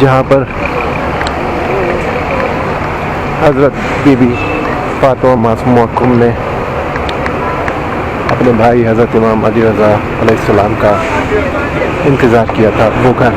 جہاں پر حضرت be be Fatima Masuma کم نے اپنے بھائی حضرت امام علی رضا علیہ السلام کا انتظار کیا تھا بھوکا.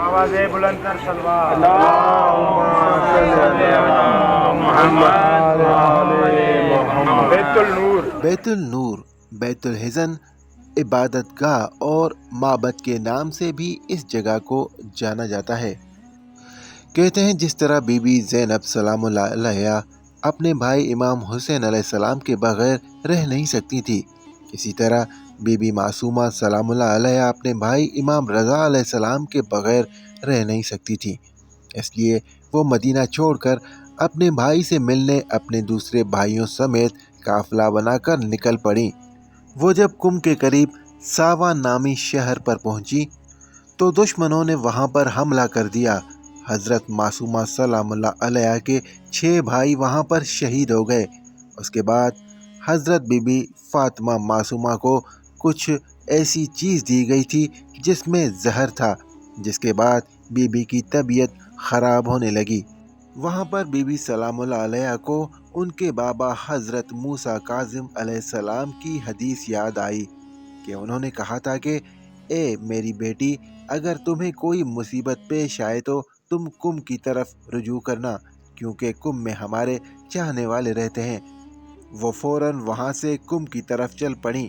آواز بلند کر سلوات محمد. بیت النور. بیت النور، بیت الحزن، عبادت گاہ اور معبد کے نام سے بھی اس جگہ کو جانا جاتا ہے. کہتے ہیں جس طرح بی بی زینب سلام اللہ علیہا اپنے بھائی امام حسین علیہ السلام کے بغیر رہ نہیں سکتی تھی، اسی طرح بی بی معصومہ سلام اللہ علیہا اپنے بھائی امام رضا علیہ السلام کے بغیر رہ نہیں سکتی تھی. اس لیے وہ مدینہ چھوڑ کر اپنے بھائی سے ملنے اپنے دوسرے بھائیوں سمیت قافلہ بنا کر نکل پڑیں. وہ جب کم کے قریب ساوا نامی شہر پر پہنچی تو دشمنوں نے وہاں پر حملہ کر دیا. حضرت معصومہ سلام اللہ علیہا کے 6 بھائی وہاں پر شہید ہو گئے. اس کے بعد حضرت بی بی فاطمہ معصومہ کو کچھ ایسی چیز دی گئی تھی جس میں زہر تھا، جس کے بعد بی بی کی طبیعت خراب ہونے لگی. وہاں پر بی بی سلام اللہ علیہا کو ان کے بابا حضرت موسیٰ کاظم علیہ السلام کی حدیث یاد آئی کہ انہوں نے کہا تھا کہ اے میری بیٹی، اگر تمہیں کوئی مصیبت پیش آئے تو تم کم کی طرف رجوع کرنا، کیونکہ کم میں ہمارے چاہنے والے رہتے ہیں. وہ فوراً وہاں سے کم کی طرف چل پڑیں.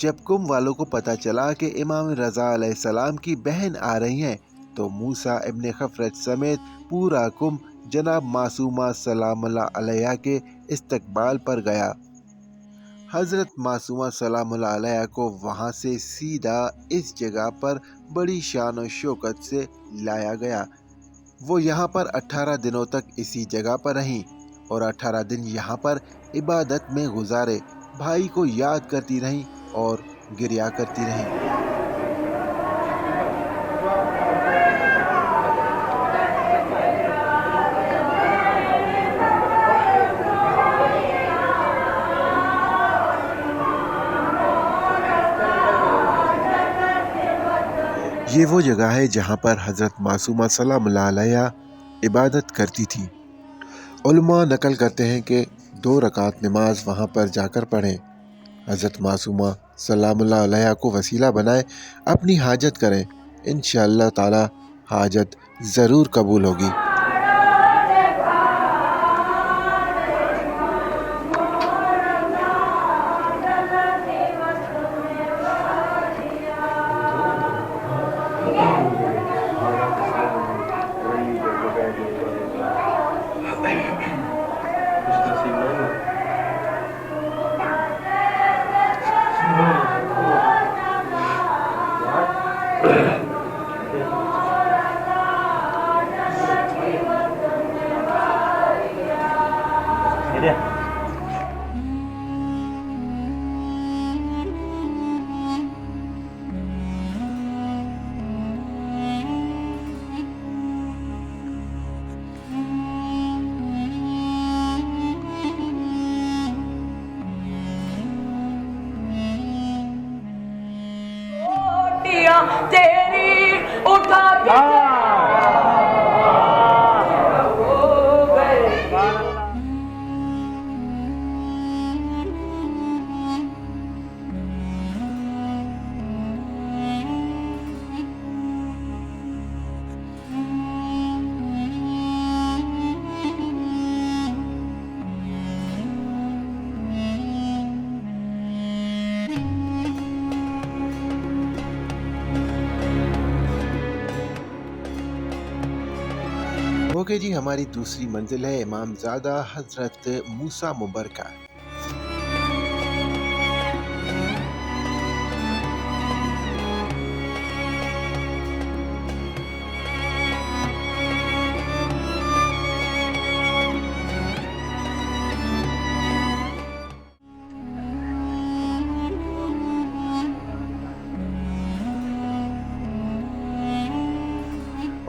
جب کم والوں کو پتہ چلا کہ امام رضا علیہ السلام کی بہن آ رہی ہیں تو موسیٰ ابن خفرج سمیت پورا کم جناب معصومہ سلام اللہ علیہا کے استقبال پر گیا. حضرت معصومہ سلام اللہ علیہا کو وہاں سے سیدھا اس جگہ پر بڑی شان و شوکت سے لایا گیا. وہ یہاں پر 18 دنوں تک اسی جگہ پر رہیں اور 18 دن یہاں پر عبادت میں گزارے. بھائی کو یاد کرتی رہیں اور گریا کرتی رہیں. یہ وہ جگہ ہے جہاں پر حضرت معصومہ سلام اللہ علیہا عبادت کرتی تھی. علماء نقل کرتے ہیں کہ 2 رکعت نماز وہاں پر جا کر پڑھیں. حضرت معصومہ سلام اللہ علیہا کو وسیلہ بنائے اپنی حاجت کریں، انشاءاللہ تعالی حاجت ضرور قبول ہوگی. تیری اٹھا کے اوکے جی، ہماری دوسری منزل ہے امام زادہ حضرت موسیٰ مبرکہ.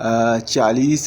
40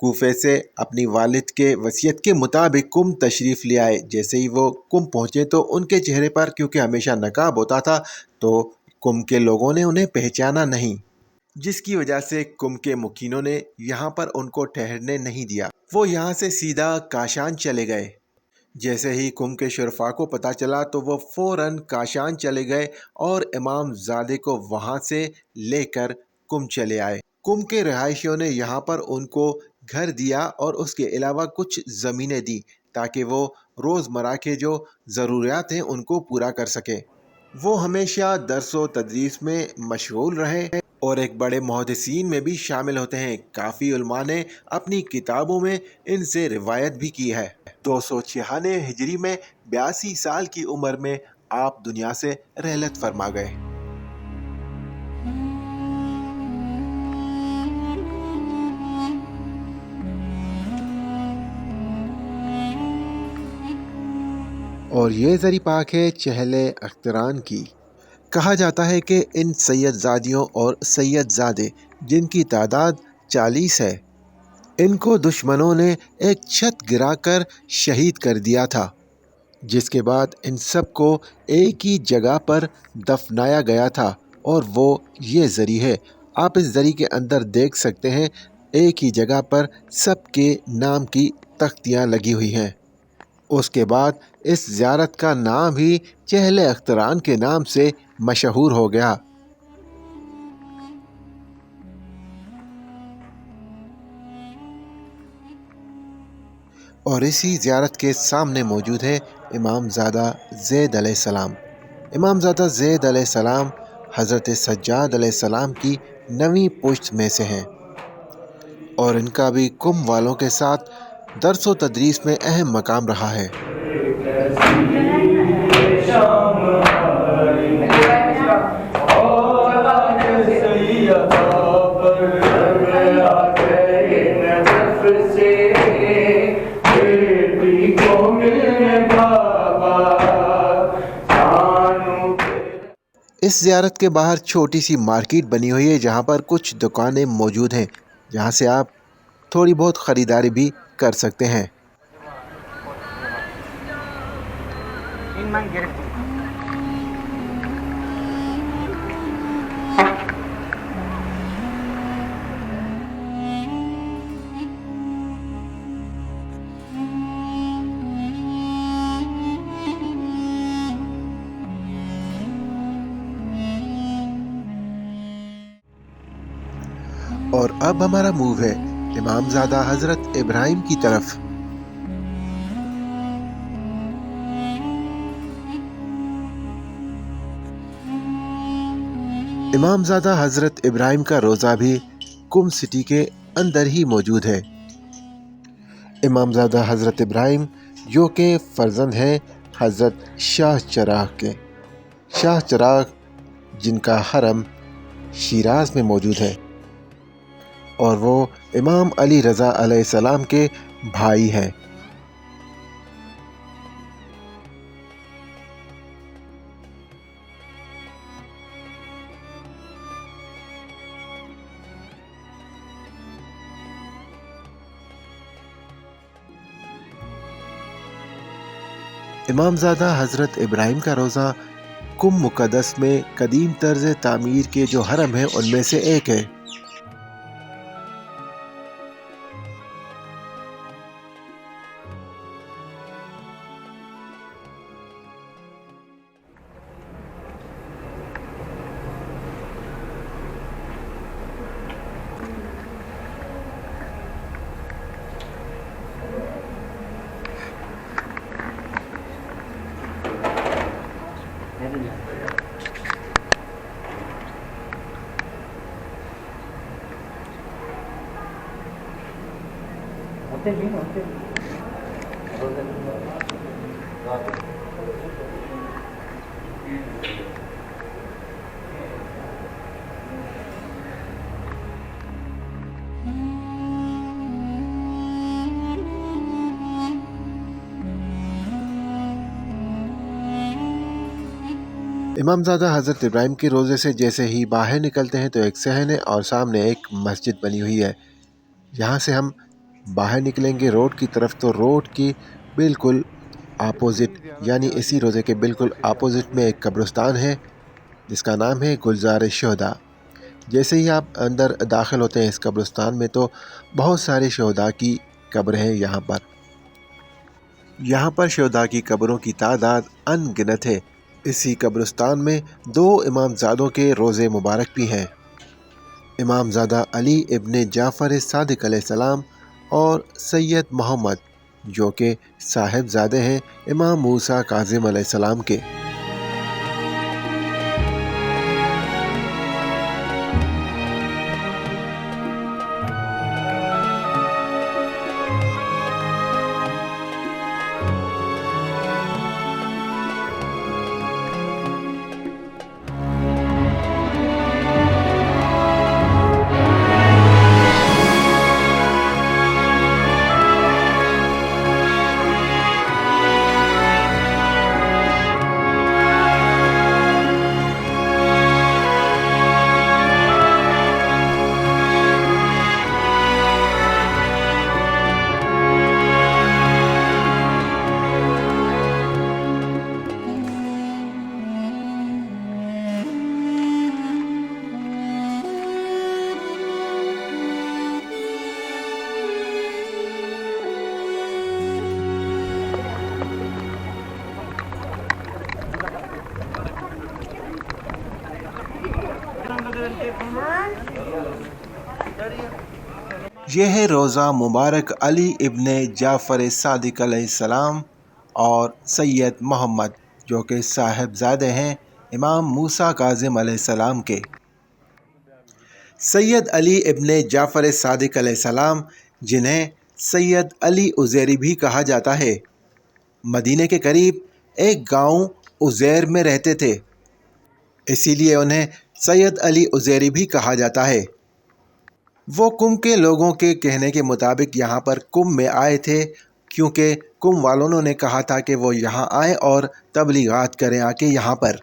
کوفے سے اپنی والد کے وصیت کے مطابق کم تشریف لے آئے۔ جیسے ہی وہ کم پہنچے تو ان کے چہرے پر کیونکہ ہمیشہ نقاب ہوتا تھا تو کم کے لوگوں نے انہیں پہچانا نہیں، جس کی وجہ سے کم کے مکینوں نے یہاں پر ان کو ٹھہرنے نہیں دیا۔ وہ یہاں سے سیدھا کاشان چلے گئے۔ جیسے ہی کم کے شرفا کو پتہ چلا تو وہ فوراً کاشان چلے گئے اور امام زادے کو وہاں سے لے کر کم چلے آئے۔ کم کے رہائشیوں نے یہاں پر ان کو گھر دیا اور اس کے علاوہ کچھ زمینیں دی تاکہ وہ روزمرہ کے جو ضروریات ہیں ان کو پورا کر سکے۔ وہ ہمیشہ درس و تدریس میں مشغول رہے اور ایک بڑے محدثین میں بھی شامل ہوتے ہیں۔ کافی علماء نے اپنی کتابوں میں ان سے روایت بھی کی ہے۔ 296 ہجری میں 82 سال کی عمر میں آپ دنیا سے رحلت فرما گئے۔ اور یہ زری پاک ہے چہل اختران کی۔ کہا جاتا ہے کہ ان سید زادیوں اور سید زادے جن کی تعداد 40 ہے، ان کو دشمنوں نے ایک چھت گرا کر شہید کر دیا تھا، جس کے بعد ان سب کو ایک ہی جگہ پر دفنایا گیا تھا، اور وہ یہ زری ہے۔ آپ اس زری کے اندر دیکھ سکتے ہیں ایک ہی جگہ پر سب کے نام کی تختیاں لگی ہوئی ہیں۔ اس کے بعد اس زیارت کا نام ہی چہل اختران کے نام سے مشہور ہو گیا۔ اور اسی زیارت کے سامنے موجود ہے امام زادہ زید علیہ السلام۔ امام زادہ زید علیہ السلام حضرت سجاد علیہ السلام کی 9ویں پشت میں سے ہیں، اور ان کا بھی کم والوں کے ساتھ درس و تدریس میں اہم مقام رہا ہے۔ اس زیارت کے باہر چھوٹی سی مارکیٹ بنی ہوئی ہے جہاں پر کچھ دکانیں موجود ہیں، جہاں سے آپ تھوڑی بہت خریداری بھی کر سکتے ہیں۔ اور اب ہمارا موو ہے امام زادہ حضرت ابراہیم کی طرف۔ امام زادہ حضرت ابراہیم کا روضہ بھی کم سٹی کے اندر ہی موجود ہے۔ امام زادہ حضرت ابراہیم جو کہ فرزند ہیں حضرت شاہ چراغ کے، شاہ چراغ جن کا حرم شیراز میں موجود ہے، اور وہ امام علی رضا علیہ السلام کے بھائی ہیں۔ امام زادہ حضرت ابراہیم کا روضہ کم مقدس میں قدیم طرز تعمیر کے جو حرم ہیں ان میں سے ایک ہے۔ امام زادہ حضرت ابراہیم کے روضے سے جیسے ہی باہر نکلتے ہیں تو ایک صحن ہے اور سامنے ایک مسجد بنی ہوئی ہے۔ یہاں سے ہم باہر نکلیں گے روڈ کی طرف تو روڈ کی بالکل اپوزٹ یعنی اسی روضے کے بالکل اپوزٹ میں ایک قبرستان ہے جس کا نام ہے گلزار شہداء۔ جیسے ہی آپ اندر داخل ہوتے ہیں اس قبرستان میں تو بہت سارے شہداء کی قبر ہیں یہاں پر شہداء کی قبروں کی تعداد ان گنت ہے۔ اسی قبرستان میں 2 امام زادوں کے روضے مبارک بھی ہیں، امام زادہ علی ابن جعفر صادق علیہ السلام اور سید محمد جو کہ صاحب زادے ہیں امام موسیٰ کاظم علیہ السلام کے۔ یہ ہے روضہ مبارک علی ابن جعفر صادق علیہ السلام اور سید محمد جو کہ صاحب زادے ہیں امام موسیٰ کاظم علیہ السلام کے۔ سید علی ابن جعفر صادق علیہ السلام جنہیں سید علی عزیری بھی کہا جاتا ہے، مدینہ کے قریب ایک گاؤں عزیر میں رہتے تھے، اسی لیے انہیں سید علی عزیری بھی کہا جاتا ہے۔ وہ قم کے لوگوں کے کہنے کے مطابق یہاں پر قم میں آئے تھے کیونکہ قم والوں نے کہا تھا کہ وہ یہاں آئیں اور تبلیغات کریں آ کے یہاں پر۔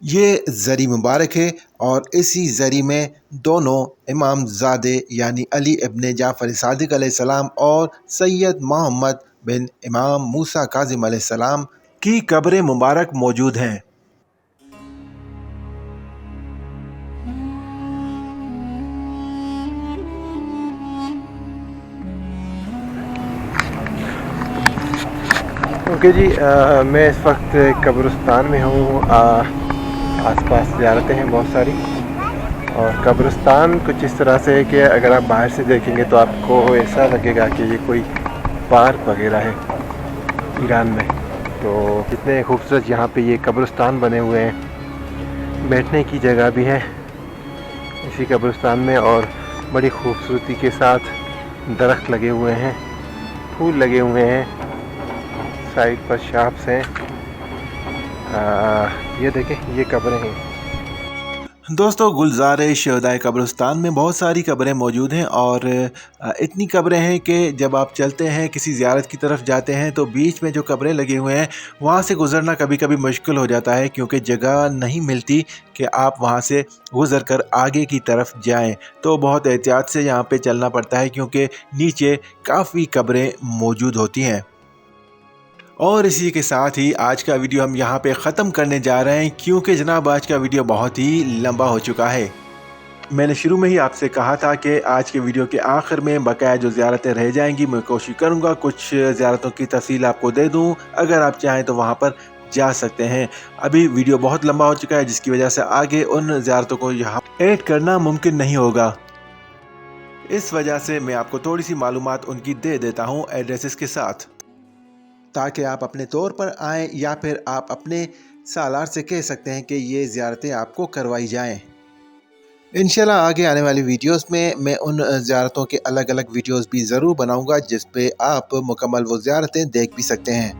یہ زری مبارک ہے اور اسی زری میں دونوں امام زادے یعنی علی ابن جعفر صادق علیہ السلام اور سید محمد بن امام موسیٰ کاظم علیہ السلام کی قبریں مبارک موجود ہیں۔ اوکے جی، میں اس وقت قبرستان میں ہوں، آس پاس زیارتیں ہیں بہت ساری، اور قبرستان کچھ اس طرح سے ہے کہ اگر آپ باہر سے دیکھیں گے تو آپ کو ایسا لگے گا کہ یہ کوئی پارک وغیرہ ہے ایران میں۔ تو کتنے خوبصورت یہاں پہ یہ قبرستان بنے ہوئے ہیں، بیٹھنے کی جگہ بھی ہے اسی قبرستان میں، اور بڑی خوبصورتی کے ساتھ درخت لگے ہوئے ہیں، پھول لگے ہوئے ہیں، سائڈ پر شاپس ہیں۔ یہ دیکھیں یہ قبریں ہیں۔ دوستو گلزار شہداء قبرستان میں بہت ساری قبریں موجود ہیں اور اتنی قبریں ہیں کہ جب آپ چلتے ہیں کسی زیارت کی طرف جاتے ہیں تو بیچ میں جو قبریں لگے ہوئے ہیں وہاں سے گزرنا کبھی کبھی مشکل ہو جاتا ہے کیونکہ جگہ نہیں ملتی کہ آپ وہاں سے گزر کر آگے کی طرف جائیں، تو بہت احتیاط سے یہاں پہ چلنا پڑتا ہے کیونکہ نیچے کافی قبریں موجود ہوتی ہیں۔ اور اسی کے ساتھ ہی آج کا ویڈیو ہم یہاں پہ ختم کرنے جا رہے ہیں کیونکہ جناب آج کا ویڈیو بہت ہی لمبا ہو چکا ہے۔ میں نے شروع میں ہی آپ سے کہا تھا کہ آج کے ویڈیو کے آخر میں بقایا جو زیارتیں رہ جائیں گی میں کوشش کروں گا کچھ زیارتوں کی تفصیل آپ کو دے دوں، اگر آپ چاہیں تو وہاں پر جا سکتے ہیں۔ ابھی ویڈیو بہت لمبا ہو چکا ہے جس کی وجہ سے آگے ان زیارتوں کو یہاں ایڈ کرنا ممکن نہیں ہوگا، اس وجہ سے میں آپ کو تھوڑی سی معلومات ان کی دے دیتا ہوں ایڈریسز کے ساتھ، تاکہ آپ اپنے طور پر آئیں یا پھر آپ اپنے سالار سے کہہ سکتے ہیں کہ یہ زیارتیں آپ کو کروائی جائیں۔ انشاءاللہ آگے آنے والی ویڈیوز میں ان زیارتوں کے الگ الگ ویڈیوز بھی ضرور بناؤں گا جس پہ آپ مکمل وہ زیارتیں دیکھ بھی سکتے ہیں۔